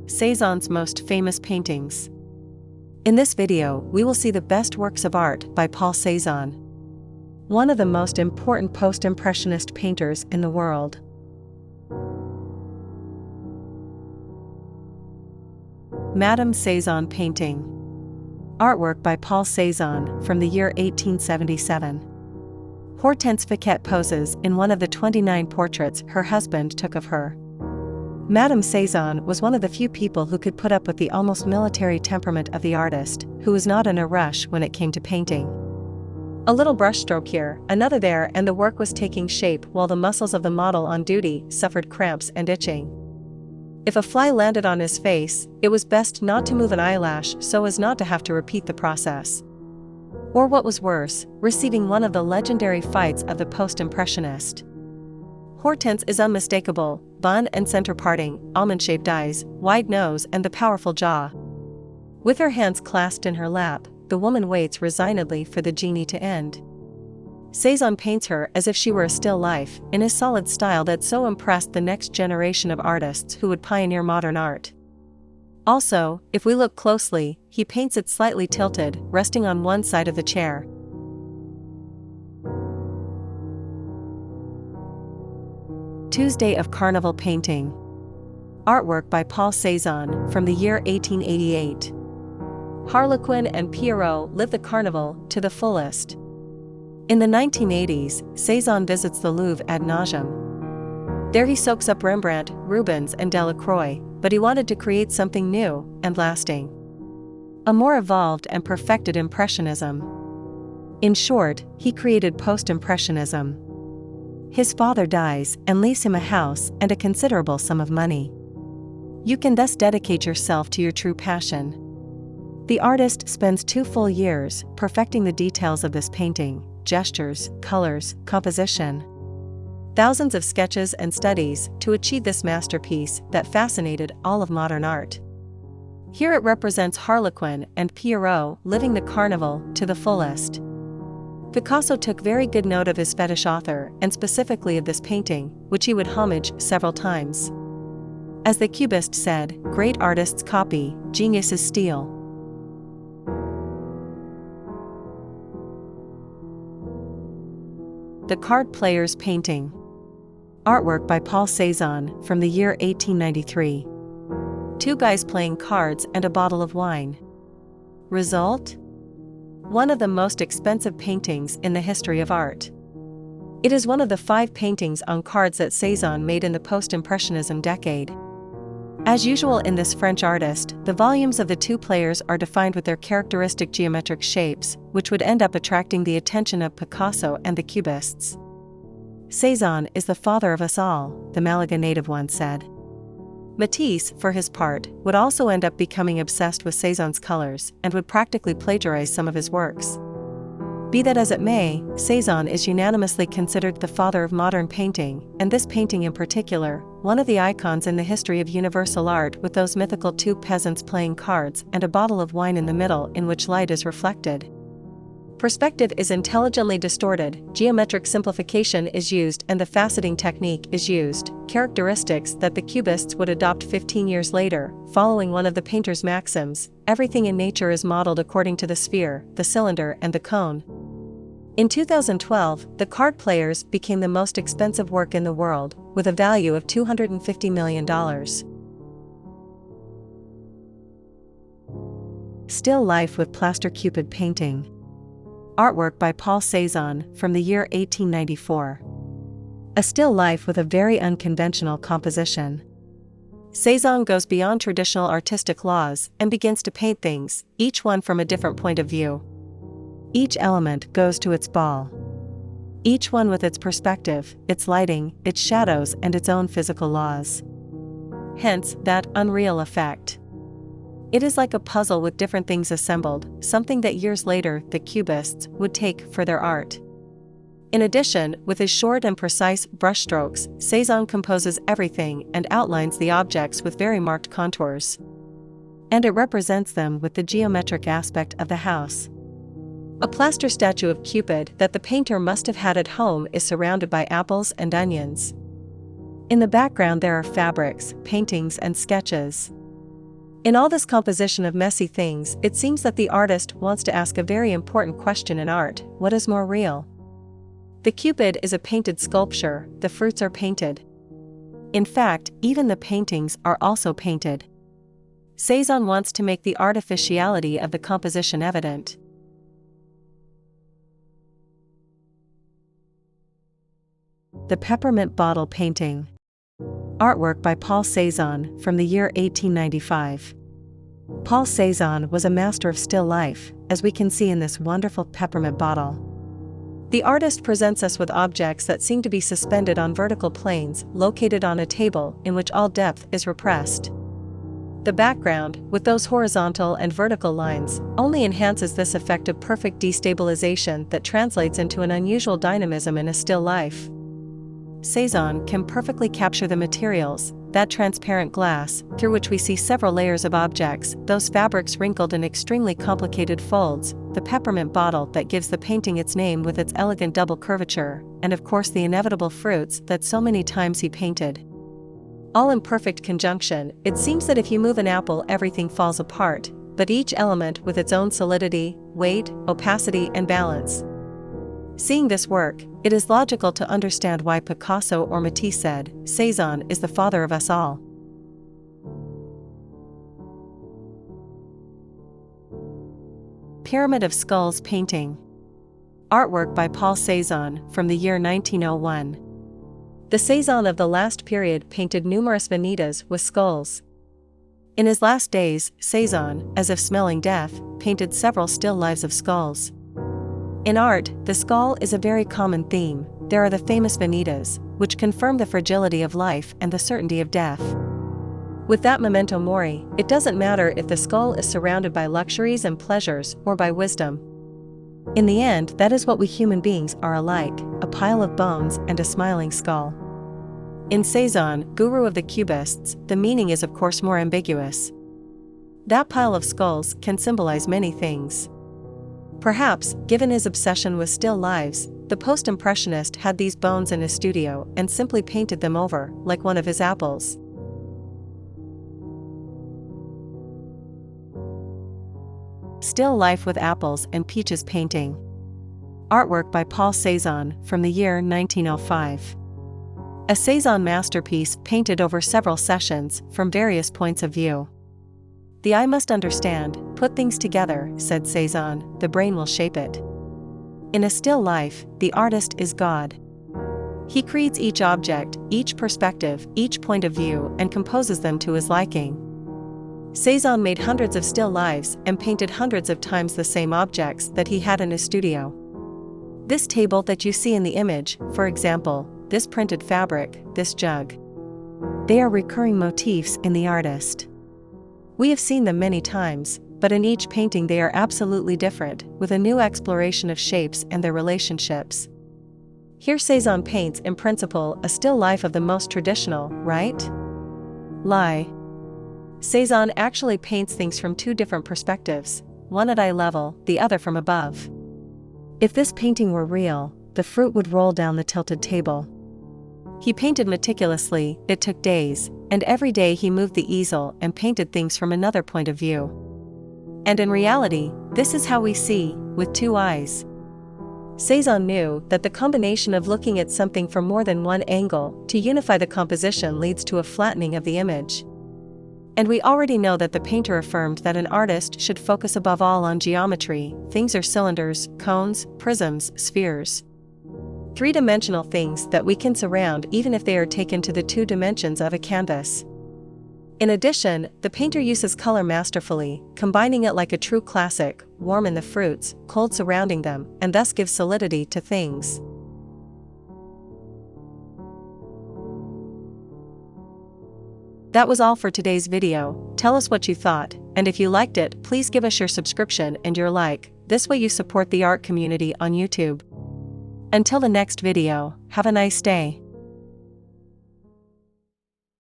Cézanne's most famous paintings. In this video, we will see the best works of art by Paul Cézanne, one of the most important post-impressionist painters in the world. Madame Cézanne painting. Artwork by Paul Cézanne from the year 1877. Hortense Fouquet poses in one of the 29 portraits her husband took of her. Madame Cézanne was one of the few people who could put up with the almost military temperament of the artist, who was not in a rush when it came to painting. A little brushstroke here, another there, and the work was taking shape while the muscles of the model on duty suffered cramps and itching. If a fly landed on his face, it was best not to move an eyelash so as not to have to repeat the process. Or what was worse, receiving one of the legendary fights of the post-impressionist. Hortense is unmistakable, bun and center parting, almond-shaped eyes, wide nose and the powerful jaw. With her hands clasped in her lap, the woman waits resignedly for the genie to end. Cézanne paints her as if she were a still life, in a solid style that so impressed the next generation of artists who would pioneer modern art. Also, if we look closely, he paints it slightly tilted, resting on one side of the chair. Tuesday of Carnival painting. Artwork by Paul Cézanne from the year 1888. Harlequin and Pierrot live the carnival to the fullest. In the 1980s, Cézanne visits the Louvre ad nauseam. There he soaks up Rembrandt, Rubens and Delacroix, but he wanted to create something new and lasting. A more evolved and perfected impressionism. In short, he created post-impressionism. His father dies and leaves him a house and a considerable sum of money. You can thus dedicate yourself to your true passion. The artist spends 2 full years perfecting the details of this painting, gestures, colors, composition. Thousands of sketches and studies to achieve this masterpiece that fascinated all of modern art. Here it represents Harlequin and Pierrot living the carnival to the fullest. Picasso took very good note of his fetish author and specifically of this painting, which he would homage several times. As the Cubist said, "Great artists copy, geniuses steal." The Card Player's painting. Artwork by Paul Cézanne from the year 1893. 2 guys playing cards and a bottle of wine. Result? One of the most expensive paintings in the history of art. It is one of the 5 paintings on cards that Cézanne made in the post-impressionism decade. As usual in this French artist, the volumes of the 2 players are defined with their characteristic geometric shapes, which would end up attracting the attention of Picasso and the Cubists. Cézanne is the father of us all, the Malaga native once said. Matisse, for his part, would also end up becoming obsessed with Cézanne's colors and would practically plagiarize some of his works. Be that as it may, Cézanne is unanimously considered the father of modern painting, and this painting in particular, one of the icons in the history of universal art, with those mythical 2 peasants playing cards and a bottle of wine in the middle in which light is reflected. Perspective is intelligently distorted, geometric simplification is used and the faceting technique is used, characteristics that the Cubists would adopt 15 years later, following one of the painter's maxims: everything in nature is modeled according to the sphere, the cylinder and the cone. In 2012, The Card Players became the most expensive work in the world, with a value of $250 million. Still Life with Plaster Cupid painting. Artwork by Paul Cézanne from the year 1894. A still life with a very unconventional composition. Cézanne goes beyond traditional artistic laws and begins to paint things, each one from a different point of view. Each element goes to its ball. Each one with its perspective, its lighting, its shadows and its own physical laws. Hence, that unreal effect. It is like a puzzle with different things assembled, something that years later the Cubists would take for their art. In addition, with his short and precise brushstrokes, Cézanne composes everything and outlines the objects with very marked contours. And it represents them with the geometric aspect of the house. A plaster statue of Cupid that the painter must have had at home is surrounded by apples and onions. In the background there are fabrics, paintings and sketches. In all this composition of messy things, it seems that the artist wants to ask a very important question in art: what is more real? The Cupid is a painted sculpture, the fruits are painted. In fact, even the paintings are also painted. Cézanne wants to make the artificiality of the composition evident. The Peppermint Bottle painting. Artwork by Paul Cézanne from the year 1895. Paul Cézanne was a master of still life, as we can see in this wonderful peppermint bottle. The artist presents us with objects that seem to be suspended on vertical planes located on a table in which all depth is repressed. The background, with those horizontal and vertical lines, only enhances this effect of perfect destabilization that translates into an unusual dynamism in a still life. Cézanne can perfectly capture the materials, that transparent glass, through which we see several layers of objects, those fabrics wrinkled in extremely complicated folds, the peppermint bottle that gives the painting its name with its elegant double curvature, and of course the inevitable fruits that so many times he painted. All in perfect conjunction, it seems that if you move an apple everything falls apart, but each element with its own solidity, weight, opacity and balance. Seeing this work, it is logical to understand why Picasso or Matisse said, Cézanne is the father of us all. Pyramid of Skulls painting. Artwork by Paul Cézanne from the year 1901. The Cézanne of the last period painted numerous vanitas with skulls. In his last days, Cézanne, as if smelling death, painted several still lives of skulls. In art, the skull is a very common theme. There are the famous vanitas, which confirm the fragility of life and the certainty of death. With that memento mori, it doesn't matter if the skull is surrounded by luxuries and pleasures or by wisdom. In the end, that is what we human beings are alike, a pile of bones and a smiling skull. In Cézanne, guru of the Cubists, the meaning is of course more ambiguous. That pile of skulls can symbolize many things. Perhaps, given his obsession with still lives, the post-impressionist had these bones in his studio and simply painted them over, like one of his apples. Still Life with Apples and Peaches painting. Artwork by Paul Cézanne from the year 1905. A Cézanne masterpiece painted over several sessions, from various points of view. The eye must understand, put things together, said Cézanne, the brain will shape it. In a still life, the artist is God. He creates each object, each perspective, each point of view, and composes them to his liking. Cézanne made hundreds of still lives and painted hundreds of times the same objects that he had in his studio. This table that you see in the image, for example, this printed fabric, this jug. They are recurring motifs in the artist. We have seen them many times, but in each painting they are absolutely different, with a new exploration of shapes and their relationships. Here Cézanne paints in principle a still life of the most traditional, right? Lie. Cézanne actually paints things from two different perspectives, one at eye level, the other from above. If this painting were real, the fruit would roll down the tilted table. He painted meticulously, it took days, and every day he moved the easel and painted things from another point of view. And in reality, this is how we see, with two eyes. Cézanne knew that the combination of looking at something from more than one angle to unify the composition leads to a flattening of the image. And we already know that the painter affirmed that an artist should focus above all on geometry. Things are cylinders, cones, prisms, spheres. Three-dimensional things that we can surround even if they are taken to the 2 dimensions of a canvas. In addition, the painter uses color masterfully, combining it like a true classic, warm in the fruits, cold surrounding them, and thus gives solidity to things. That was all for today's video. Tell us what you thought, and if you liked it, please give us your subscription and your like. This way you support the art community on YouTube. Until the next video, have a nice day.